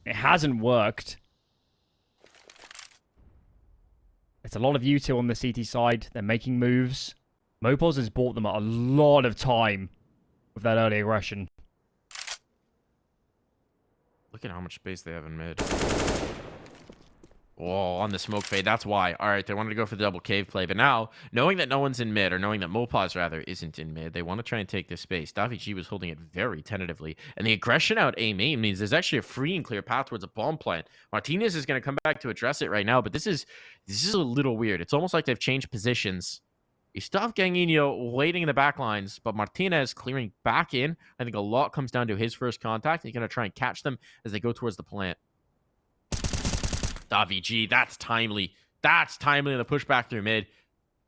Speaker 3: It hasn't worked. There's a lot of util on the CT side. They're making moves. MaSvAl has bought them a lot of time with that early aggression.
Speaker 2: Look at how much space they have in mid. Oh, on the smoke fade. That's why. All right, they wanted to go for the double cave play. But now, knowing that no one's in mid, or knowing that MaSvAl, rather, isn't in mid, they want to try and take this space. daviG was holding it very tentatively. And the aggression out A main means there's actually a free and clear path towards a bomb plant. Martinez is going to come back to address it right now, but this is a little weird. It's almost like they've changed positions. You still have Ganginho waiting in the back lines, but Martinez clearing back in. I think a lot comes down to his first contact. He's going to try and catch them as they go towards the plant. daviG, that's timely. That's timely in the pushback through mid.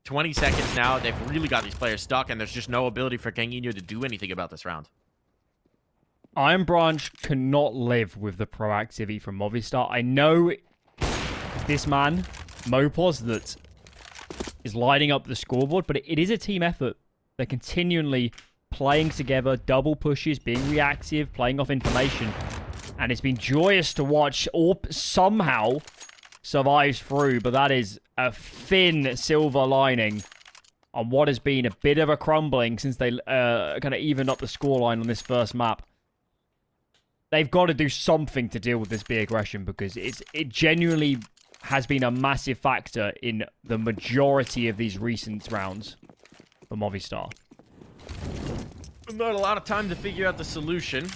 Speaker 2: 20 seconds now. They've really got these players stuck, and there's just no ability for Ganginho to do anything about this round.
Speaker 3: Iron Branch cannot live with the proactivity from Movistar. I know this man, MaSvAl, that is lighting up the scoreboard, but it is a team effort. They're continually playing together, double pushes, being reactive, playing off information. And it's been joyous to watch. Orp somehow survives through, but that is a thin silver lining on what has been a bit of a crumbling since they kind of evened up the scoreline on this first map. They've got to do something to deal with this big aggression because it genuinely has been a massive factor in the majority of these recent rounds for Movistar.
Speaker 2: Not a lot of time to figure out the solution.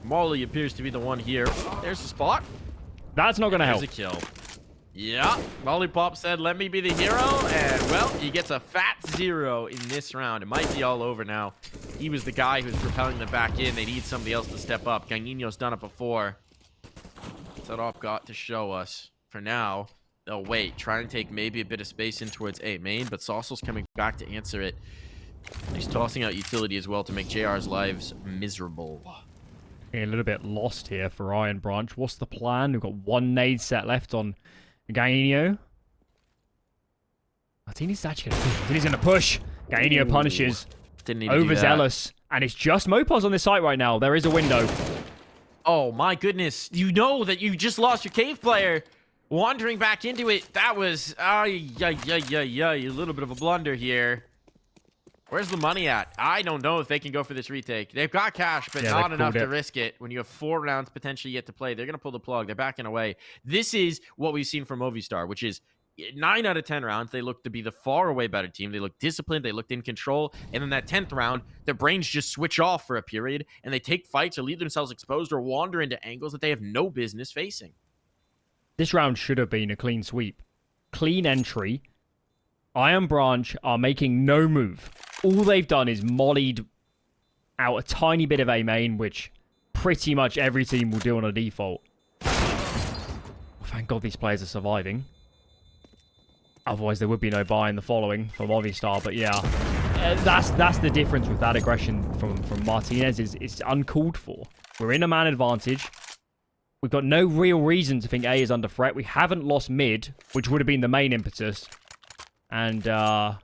Speaker 2: Molly appears to be the one here. There's the spot.
Speaker 3: That's not going to help.
Speaker 2: There's a kill. Yeah. Lollipop said, let me be the hero. And, well, he gets a fat 0 in this round. It might be all over now. He was the guy who's propelling them back in. They need somebody else to step up. Ganginho's done it before. That's what Op got to show us. For now, they'll wait. Try and take maybe a bit of space in towards A main. But sausoL's coming back to answer it. He's tossing out utility as well to make JR's lives miserable.
Speaker 3: A little bit lost here for Iron Branch. What's the plan? We've got one nade set left on Ganginho. Martinez is actually going to push. He's going to push. Ganginho punishes.
Speaker 2: Didn't need to do that.
Speaker 3: Overzealous. And it's just MaSvAl on this site right now. There is a window.
Speaker 2: Oh, my goodness. You know that you just lost your cave player. Wandering back into it. That was a little bit of a blunder here. Where's the money at? I don't know if they can go for this retake. They've got cash, but not enough to risk it. When you have 4 rounds potentially yet to play, they're going to pull the plug. They're backing away. This is what we've seen from Movistar, which is 9 out of 10 rounds. They look to be the far away better team. They look disciplined. They looked in control. And then that 10th round, their brains just switch off for a period, and they take fights or leave themselves exposed or wander into angles that they have no business facing.
Speaker 3: This round should have been a clean sweep. Clean entry. Iron Branch are making no move. All they've done is mollied out a tiny bit of A main, which pretty much every team will do on a default. Thank God these players are surviving. Otherwise, there would be no buy in the following for Movistar. But yeah, that's the difference with that aggression from Martinez. It's uncalled for. We're in a man advantage. We've got no real reason to think A is under threat. We haven't lost mid, which would have been the main impetus. And, yeah,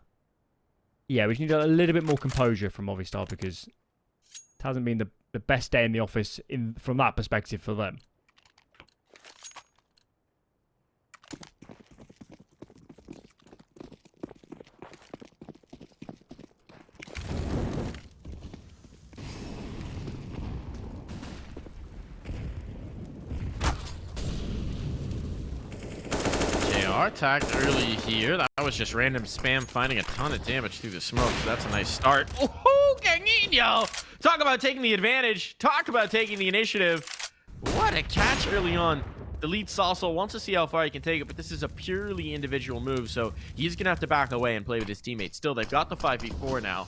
Speaker 3: we just need a little bit more composure from Movistar because it hasn't been the best day in the office from that perspective for them.
Speaker 2: Attacked early here. That was just random spam finding a ton of damage through the smoke. So that's a nice start. Oh, Ganino! Talk about taking the advantage. Talk about taking the initiative. What a catch early on. The lead sausoL wants to see how far he can take it, but this is a purely individual move, so he's going to have to back away and play with his teammates. Still, they've got the 5v4 now.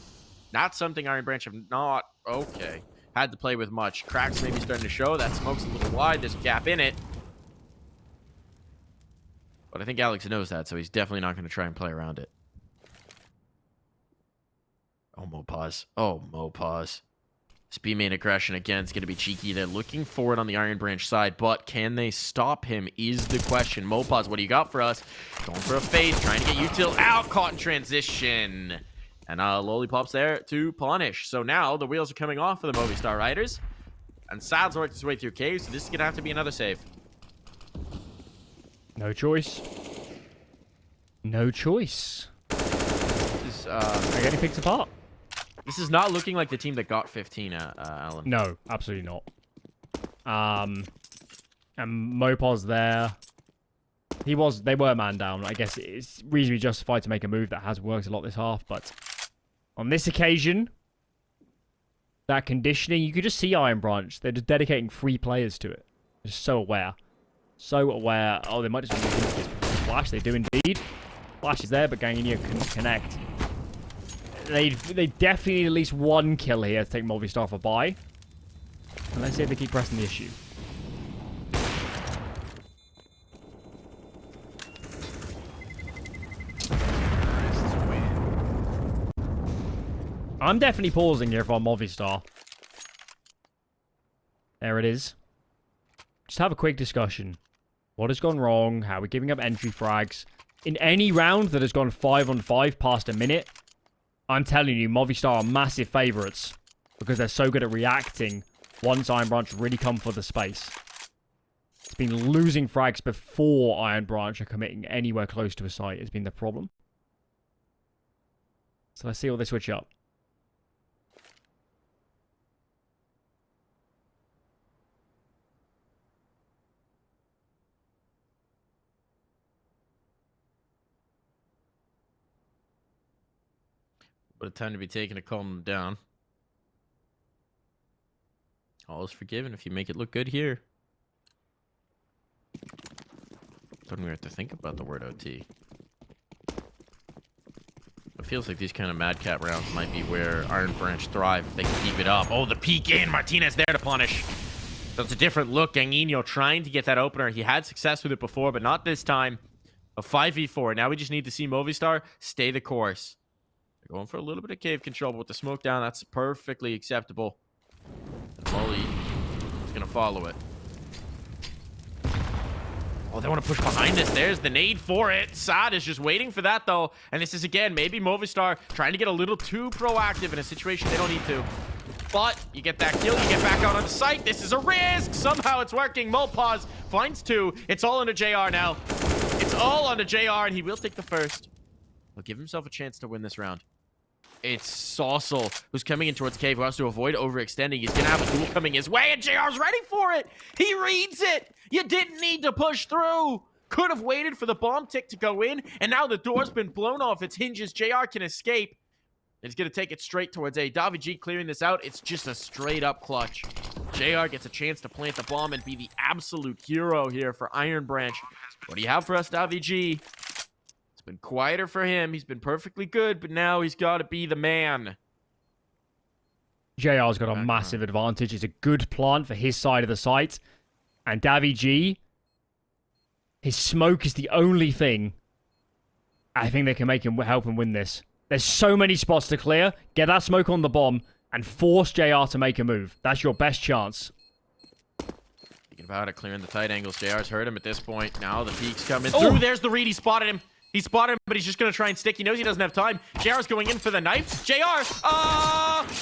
Speaker 2: Not something Iron Branch have not, okay, had to play with much. Cracks maybe starting to show. That smoke's a little wide. There's a gap in it. But I think Alex knows that, so he's definitely not going to try and play around it. Oh, Mopaz. Oh, Mopaz. Speed main aggression again. It's going to be cheeky. They're looking for it on the Iron Branch side, but can they stop him is the question. Mopaz, what do you got for us? Going for a fade, trying to get util out. Caught in transition. And Lollipop's there to punish. So now the wheels are coming off for the Movistar Riders. And Sad's worked his way through caves, so this is going to have to be another save.
Speaker 3: No choice. No choice.
Speaker 2: This is,
Speaker 3: They're getting picked apart.
Speaker 2: This is not looking like the team that got 15, Alan.
Speaker 3: No, absolutely not. And Mopaz there. They were man down. I guess it's reasonably justified to make a move that has worked a lot this half, but on this occasion, that conditioning, you could just see Iron Branch. They're just dedicating 3 players to it. They're just so aware. So aware. Oh, they might just be using this flash. They do indeed. Flash is there, but Ganginio couldn't connect. They definitely need at least 1 kill here to take Movistar for buy. And let's see if they keep pressing the issue. I'm definitely pausing here for Movistar. There it is. Just have a quick discussion. What has gone wrong? How are we giving up entry frags? In any round that has gone 5-on-5 past a minute, I'm telling you, Movistar are massive favourites because they're so good at reacting once Iron Branch really come for the space. It's been losing frags before Iron Branch are committing anywhere close to a site has been the problem. So let's see what they switch up.
Speaker 2: But a time to be taken to calm them down. All is forgiven if you make it look good here. Don't we have to think about the word OT? It feels like these kind of madcap rounds might be where Iron Branch thrive if they can keep it up. Oh, the peek in. Martinez there to punish. So it's a different look. Ganginio trying to get that opener. He had success with it before, but not this time. A 5v4. Now we just need to see Movistar stay the course. They're going for a little bit of cave control, but with the smoke down, that's perfectly acceptable. And Molly is going to follow it. Oh, they want to push behind this. There's the nade for it. Sad is just waiting for that, though. And this is, again, maybe Movistar trying to get a little too proactive in a situation they don't need to. But you get that kill, you get back out on the site. This is a risk. Somehow it's working. Mopaz finds 2. It's all into JR now. It's all onto JR, and he will take the first. He'll give himself a chance to win this round. It's sausoL who's coming in towards cave, who has to avoid overextending. He's going to have a duel coming his way, and JR's ready for it. He reads it. You didn't need to push through. Could have waited for the bomb tick to go in, and now the door's been blown off its hinges. JR can escape. He's going to take it straight towards A. davidji clearing this out. It's just a straight-up clutch. JR gets a chance to plant the bomb and be the absolute hero here for Iron Branch. What do you have for us, davidji? Been quieter for him. He's been perfectly good, but now he's got to be the man.
Speaker 3: JR's got a massive advantage. It's a good plant for his side of the site. And davidji, his smoke is the only thing I think they can make him help him win this. There's so many spots to clear. Get that smoke on the bomb and force JR to make a move. That's your best chance.
Speaker 2: You can about it, clearing the tight angles. JR's heard him at this point. Now the peek's coming through. There's the read. He spotted him. He spotted him, but he's just going to try and stick. He knows he doesn't have time. JR's going in for the knife. JR,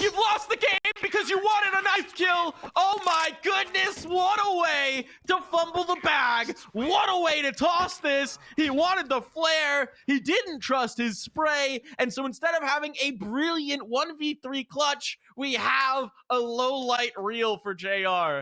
Speaker 2: you've lost the game because you wanted a knife kill. Oh my goodness. What a way to fumble the bag. What a way to toss this. He wanted the flare. He didn't trust his spray. And so instead of having a brilliant 1v3 clutch, we have a low light reel for JR.